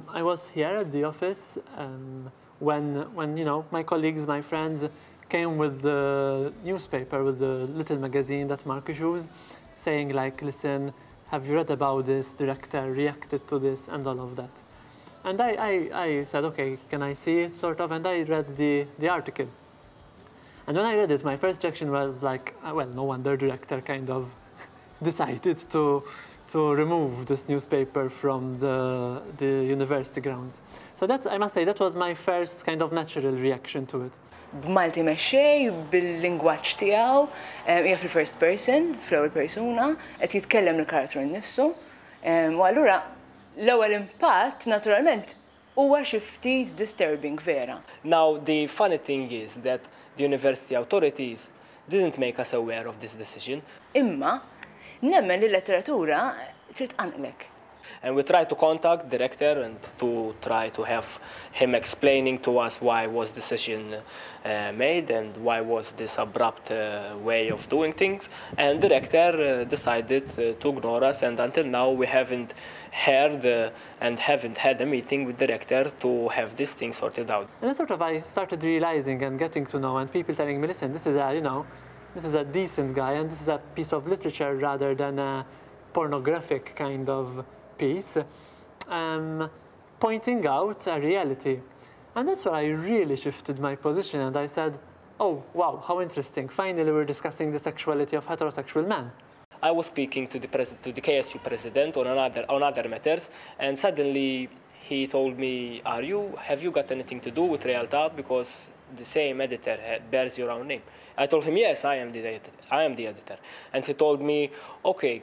I was here at the office when you know, my colleagues, my friends came with the newspaper, with the little magazine that Mark issues, saying like, listen, have you read about this? Director reacted to this and all of that. And I said, okay, can I see it, sort of? And I read the article. And when I read it, my first reaction was like, well, no wonder director kind of decided to remove this newspaper from the university grounds. So that, I must say, that was my first kind of natural reaction to it. B'Malti mexxej, bil-lingwaġġ tiegħu, hija fil-first person, fl-ewwel persuna, qed jitkellem lill-karattru nnifsu. U allura l-ewwel impatt naturalment huwa xi ftit disturbing vera. Now the funny thing is that the university authorities didn't make us aware of this decision. Imma nemmen li l-letteratura trid tqanqlek. And we tried to contact the director and to try to have him explaining to us why was decision made and why was this abrupt way of doing things. And the director decided to ignore us, and until now we haven't heard and haven't had a meeting with the director to have this thing sorted out. And sort of I started realizing and getting to know, and people telling me, listen, this is a, you know, this is a decent guy, and this is a piece of literature rather than a pornographic kind of piece, pointing out a reality. And that's where I really shifted my position, and I said, oh, wow, how interesting. Finally, we're discussing the sexuality of heterosexual men. I was speaking to the KSU president on other matters, and suddenly he told me, have you got anything to do with Ir-Realta, because the same editor bears your own name? I told him, yes, I am the editor. And he told me, okay,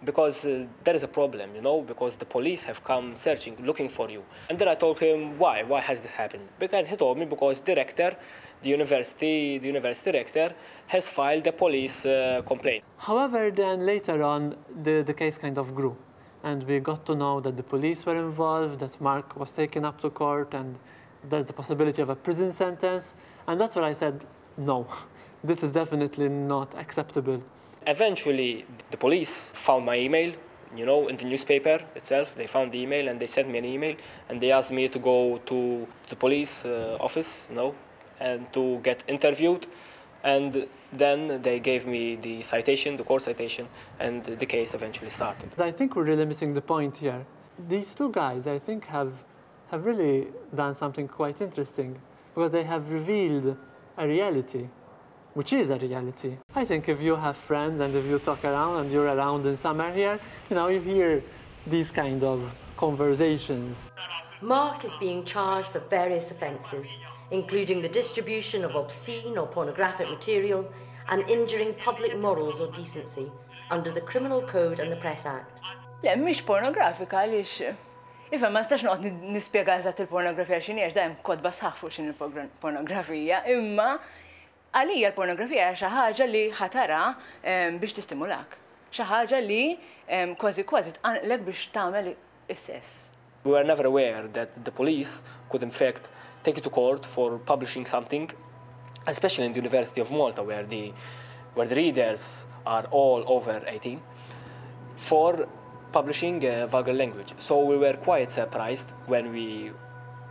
because there is a problem, you know, because the police have come searching, looking for you. And then I told him, why has this happened? Because he told me, because the university director has filed a police complaint. However, then later on, the case kind of grew. And we got to know that the police were involved, that Mark was taken up to court, and there's the possibility of a prison sentence. And that's where I said, no, this is definitely not acceptable. Eventually, the police found my email, you know, in the newspaper itself. They found the email and they sent me an email, and they asked me to go to the police office, you know, and to get interviewed. And then they gave me the citation, the court citation, and the case eventually started. I think we're really missing the point here. These two guys, I think, have really done something quite interesting, because they have revealed a reality, which is a reality. I think if you have friends and if you talk around and you're around in summer here, you know, you hear these kind of conversations. Mark is being charged for various offences, including the distribution of obscene or pornographic material and injuring public morals or decency under the Criminal Code and the Press Act. Le, mhix pornografika għaliex ifhem ma nistax noqgħod nispjega eżatt il-pornografija x'inhi għax dejjem kodba sħaħ fuq x'inhi l-pornografija, imma għalija l-pornografija hija xi ħaġa li ħatara biex tistimulak. Xi ħaġa li kważi tqanqlek biex tagħmel is-sess. We were never aware that the police could in fact take you to court for publishing something, especially in the University of Malta, where the readers are all over 18, for publishing vulgar language. So we were quite surprised when we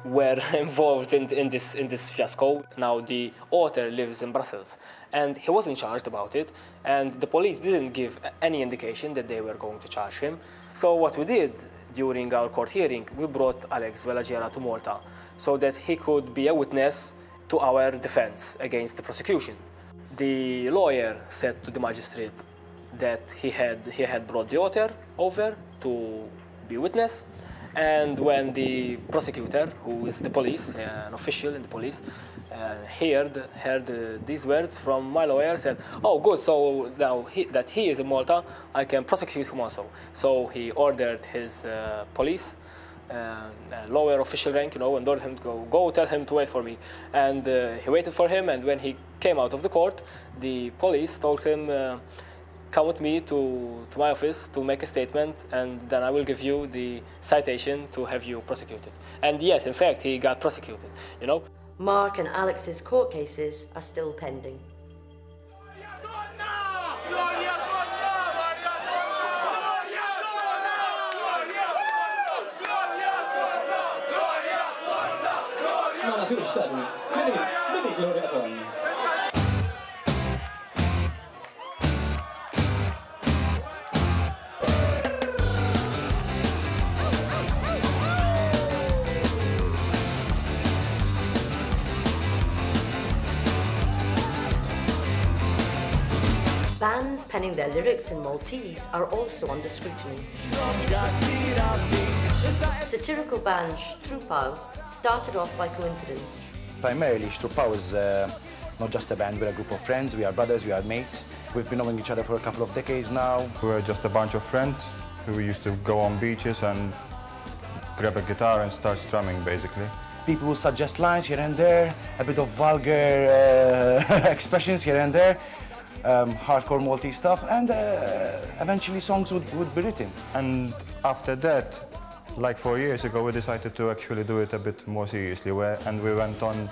were involved in this fiasco. Now the author lives in Brussels, and he wasn't charged about it, and the police didn't give any indication that they were going to charge him. So what we did during our court hearing, we brought Alex Velagiera to Malta so that he could be a witness to our defense against the prosecution. The lawyer said to the magistrate that he had brought the author over to be witness, and when the prosecutor, who is the police, an official in the police, heard these words from my lawyer, said, oh good, so now that he is in Malta, I can prosecute him also. So he ordered his police, lower official rank, you know, and ordered him to go tell him to wait for me. And he waited for him, and when he came out of the court, the police told him, come with me to my office to make a statement, and then I will give you the citation to have you prosecuted. And yes, in fact, he got prosecuted, you know. Mark and Alex's court cases are still pending. più stato. Vedi Gloria Tony. Bands penning their lyrics in Maltese are also under scrutiny. Satirical band XTRUPPAW started off by coincidence. Primarily, XTRUPPAW is not just a band, we're a group of friends, we are brothers, we are mates. We've been knowing each other for a couple of decades now. We're just a bunch of friends who used to go on beaches and grab a guitar and start strumming, basically. People will suggest lines here and there, a bit of vulgar expressions here and there. Hardcore Maltese stuff, and eventually songs would be written. And after that, like 4 years ago, we decided to actually do it a bit more seriously, and we went on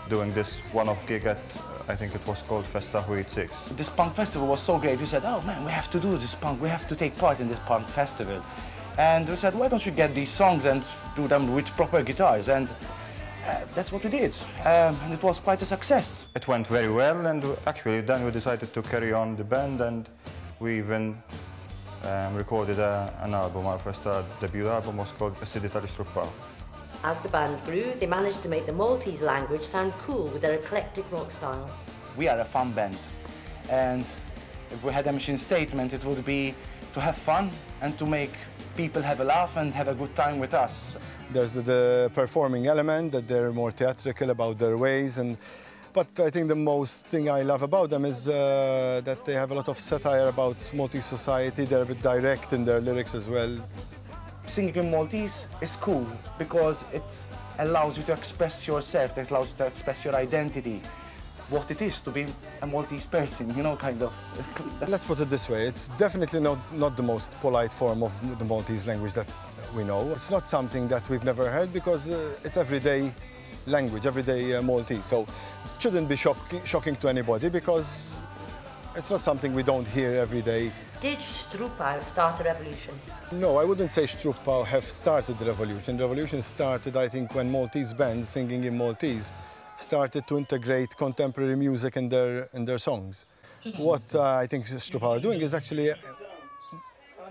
doing this one-off gig at, I think it was called Festa Huit 6. This punk festival was so great, we said, oh man, we have to do this punk, we have to take part in this punk festival. And we said, why don't we get these songs and do them with proper guitars? And that's what we did, and it was quite a success. It went very well, and actually then we decided to carry on the band, and we even recorded an album. Our first debut album was called XTRUPPAW. As the band grew, they managed to make the Maltese language sound cool with their eclectic rock style. We are a fun band, and if we had a mission statement, it would be to have fun and to make people have a laugh and have a good time with us. There's the performing element, that they're more theatrical about their ways, but I think the most thing I love about them is that they have a lot of satire about Maltese society. They're a bit direct in their lyrics as well. Singing in Maltese is cool because it allows you to express yourself, it allows you to express your identity, what it is to be a Maltese person, you know, kind of. Let's put it this way, it's definitely not the most polite form of the Maltese language that we know. It's not something that we've never heard because it's everyday language, everyday Maltese. So it shouldn't be shocking to anybody because it's not something we don't hear every day. Did XTRUPPAW start a revolution? No, I wouldn't say XTRUPPAW have started the revolution. The revolution started, I think, when Maltese bands singing in Maltese started to integrate contemporary music in their songs. What I think XTRUPPAW are doing is actually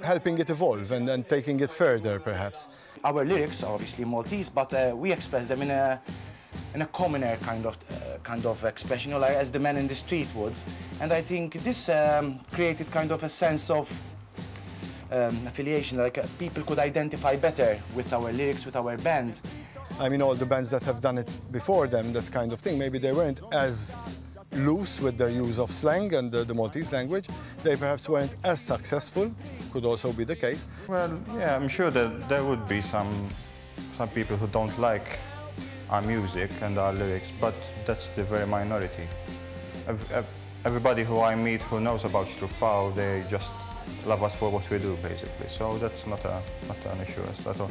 helping it evolve and taking it further, perhaps. Our lyrics are obviously Maltese, but we express them in a commoner kind of expression, you know, like as the man in the street would. And I think this created kind of a sense of affiliation, like people could identify better with our lyrics, with our band. I mean, all the bands that have done it before them, that kind of thing, maybe they weren't as loose with their use of slang and the Maltese language. They perhaps weren't as successful, could also be the case. Well, yeah, I'm sure that there would be some people who don't like our music and our lyrics, but that's the very minority. Everybody who I meet who knows about XTRUPPAW, they just love us for what we do, basically. So that's not an issue at all.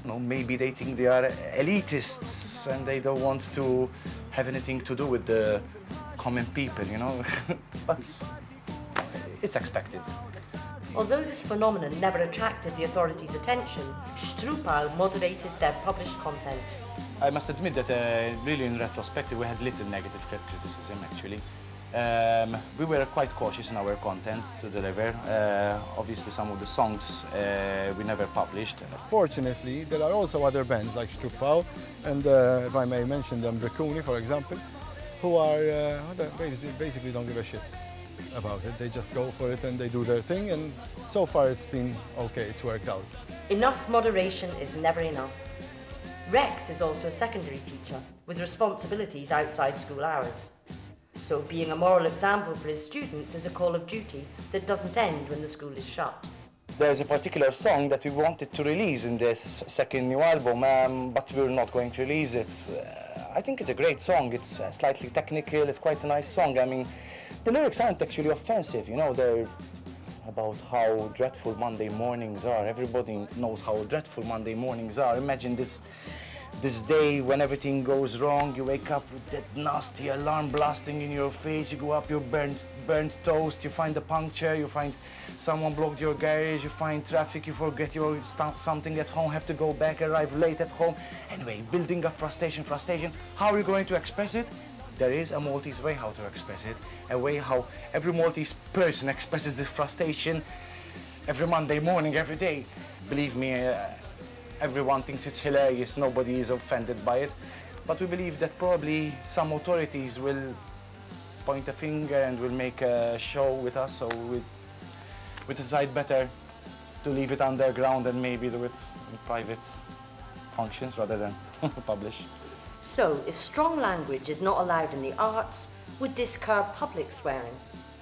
You know, maybe they think they are elitists and they don't want to have anything to do with the common people, you know. But it's expected. Although this phenomenon never attracted the authorities' attention, XTRUPPAW moderated their published content. I must admit that really in retrospective we had little negative criticism actually. We were quite cautious in our content to deliver. Obviously some of the songs we never published. Fortunately, there are also other bands like XTRUPPAW, and if I may mention them, Bricuni, for example, who are basically don't give a shit about it. They just go for it and they do their thing, and so far it's been okay, it's worked out. Enough moderation is never enough. Rex is also a secondary teacher with responsibilities outside school hours. So being a moral example for his students is a call of duty that doesn't end when the school is shut. There's a particular song that we wanted to release in this second new album, but we're not going to release it. I think it's a great song. It's slightly technical, it's quite a nice song. I mean, the lyrics aren't actually offensive, you know, they're about how dreadful Monday mornings are. Everybody knows how dreadful Monday mornings are. Imagine this this day when everything goes wrong, you wake up with that nasty alarm blasting in your face, you go up, you burnt toast, you find a puncture, you find someone blocked your garage, you find traffic, you forget your something at home, have to go back, arrive late at home. Anyway, building up frustration. How are you going to express it? There is a Maltese way how to express it, a way how every Maltese person expresses the frustration every Monday morning, every day. Believe me, everyone thinks it's hilarious, nobody is offended by it. But we believe that probably some authorities will point a finger and will make a show with us, so we decide better to leave it underground and maybe do it in private functions rather than publish. So, if strong language is not allowed in the arts, would this curb public swearing?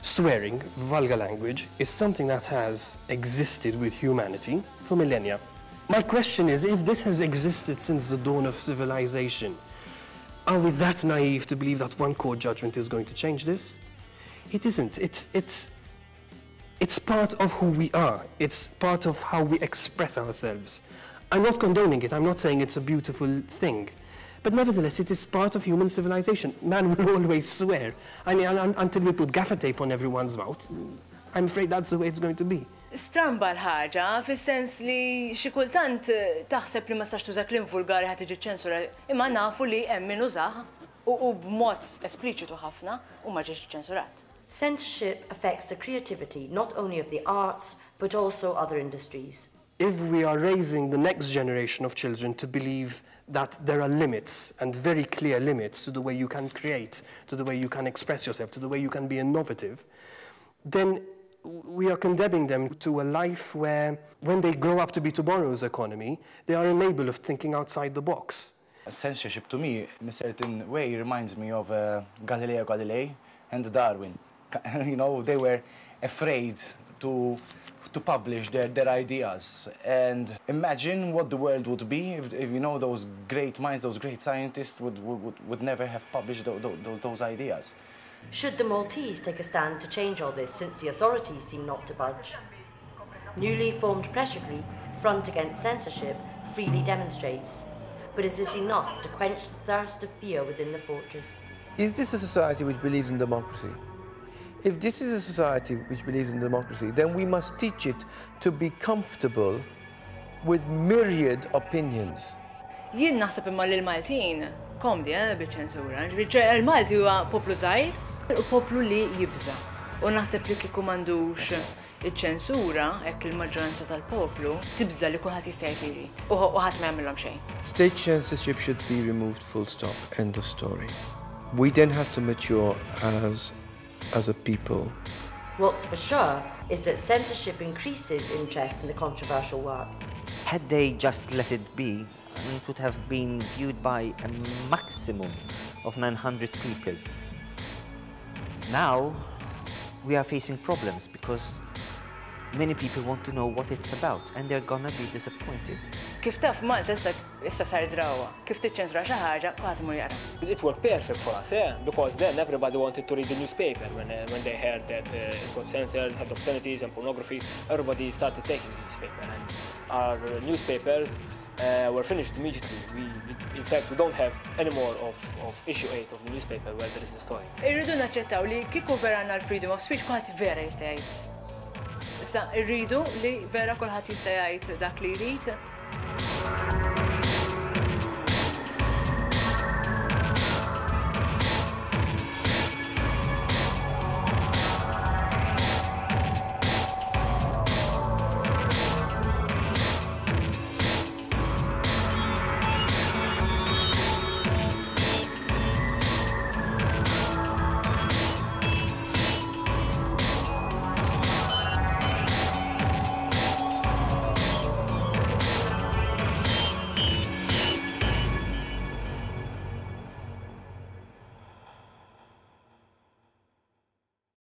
Swearing, vulgar language, is something that has existed with humanity for millennia. My question is, if this has existed since the dawn of civilization, are we that naive to believe that one court judgment is going to change this? It isn't. It's part of who we are. It's part of how we express ourselves. I'm not condoning it. I'm not saying it's a beautiful thing. But nevertheless, it is part of human civilization. Man will always swear. I mean, until we put gaffer tape on everyone's mouth, I'm afraid that's the way it's going to be. Stramba l-ħaġa, fis-sens li xi kultant taħseb li ma stax tuża kliem vulgari ħadd tiġi ċensura, imma nafu li hemm min użah u b'mod espliċitu ħafna u ma ġiex ċensurat. Censorship affects the creativity not only of the arts, but also other industries. If we are raising the next generation of children to believe that there are limits, and very clear limits, to the way you can create, to the way you can express yourself, to the way you can be innovative, then we are condemning them to a life where, when they grow up to be tomorrow's economy, they are unable of thinking outside the box. Censorship, to me, in a certain way, reminds me of Galileo Galilei and Darwin. You know, they were afraid to publish their ideas. And imagine what the world would be if you know, those great minds, those great scientists would never have published those ideas. Should the Maltese take a stand to change all this, since the authorities seem not to budge? Newly formed pressure group, Front Against Censorship, freely demonstrates. But is this enough to quench the thirst of fear within the fortress? Is this a society which believes in democracy? If this is a society which believes in democracy, then we must teach it to be comfortable with myriad opinions. Jien naħseb imma li l-Maltin komdi biċ-ċensura. Il-Malti huwa poplu żgħir u poplu li jibża. U naħseb li kieku m'għandux iċ-ċensura hekk il-maġġoranza tal-poplu tibża li kulħadd jista' jgħid li jrid. U ħadd ma jagħmilhom xejn. State censorship should be removed, full stop, end of story. We then have to mature as a people. What's for sure is that censorship increases interest in the controversial work. Had they just let it be, it would have been viewed by a maximum of 900 people. Now, we are facing problems because many people want to know what it's about and they're gonna be disappointed. Kif taf Malta issa sar drawa, kif tiċċensura xi ħaġa qatt imur jara. It worked perfect for us, because then everybody wanted to read the newspaper when they heard that it got censored, had obscenities and pornography. Everybody started taking the newspaper, and our newspapers were finished immediately. In fact, we don't have any more of issue 8 of the newspaper where there is a story. Irridu naċċettaw li kieku vera għandna l-freedom of speech kulħadd vera jista' jgħid. Issa irridu li vera kulħadd jista' jgħid dak li jrid.